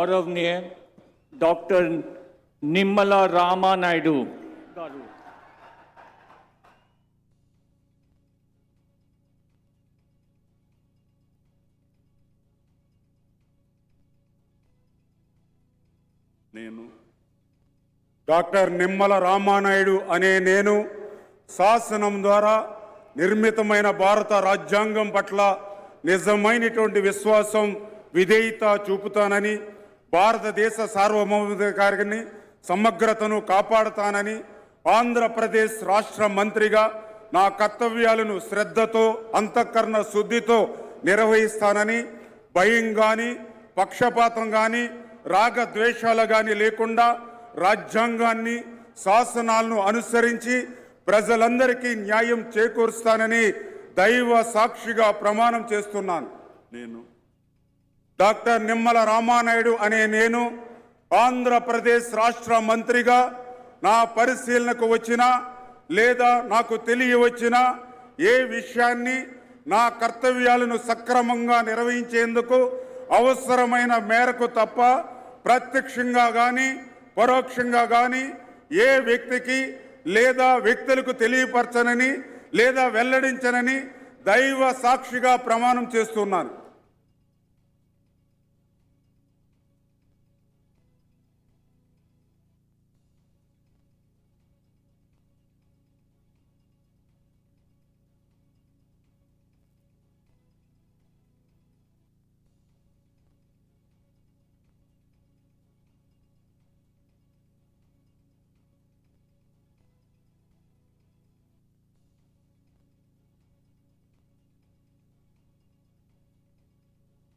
गौरवनीय doctor निम्मला Ramanaidu गारू doctor Nimmala Ramanaidu అనే నేను శాసనం ద్వారా నిర్మితమైన భారత రాజ్యాంగం పట్ల నిజమైనటువంటి విశ్వాసం విధేయత చూపుతానని, భారతదేశ సార్వభౌమాధికారాన్ని సమగ్రతను కాపాడుతానని, ఆంధ్రప్రదేశ్ రాష్ట్ర మంత్రిగా నా కర్తవ్యాలను శ్రద్ధతో అంతఃకరణ శుద్ధితో నిర్వహిస్తానని, భయం కానీ పక్షపాతం కానీ రాగద్వేషాలు కానీ లేకుండా రాజ్యాంగాన్ని శాసనాలను అనుసరించి ప్రజలందరికీ న్యాయం చేకూరుస్తానని దైవ సాక్షిగా ప్రమాణం చేస్తున్నాను. నేను డాక్టర్ నిమ్మల రామానాయుడు అనే నేను ఆంధ్రప్రదేశ్ రాష్ట్ర మంత్రిగా నా పరిశీలనకు వచ్చినా లేదా నాకు తెలియవచ్చినా ఏ విషయాన్ని నా కర్తవ్యాలను సక్రమంగా నిర్వహించేందుకు అవసరమైన మేరకు తప్ప ప్రత్యక్షంగా కానీ పరోక్షంగా కానీ ఏ వ్యక్తికి లేదా వ్యక్తులకు తెలియపరచనని లేదా వెల్లడించనని దైవ సాక్షిగా ప్రమాణం చేస్తున్నాను.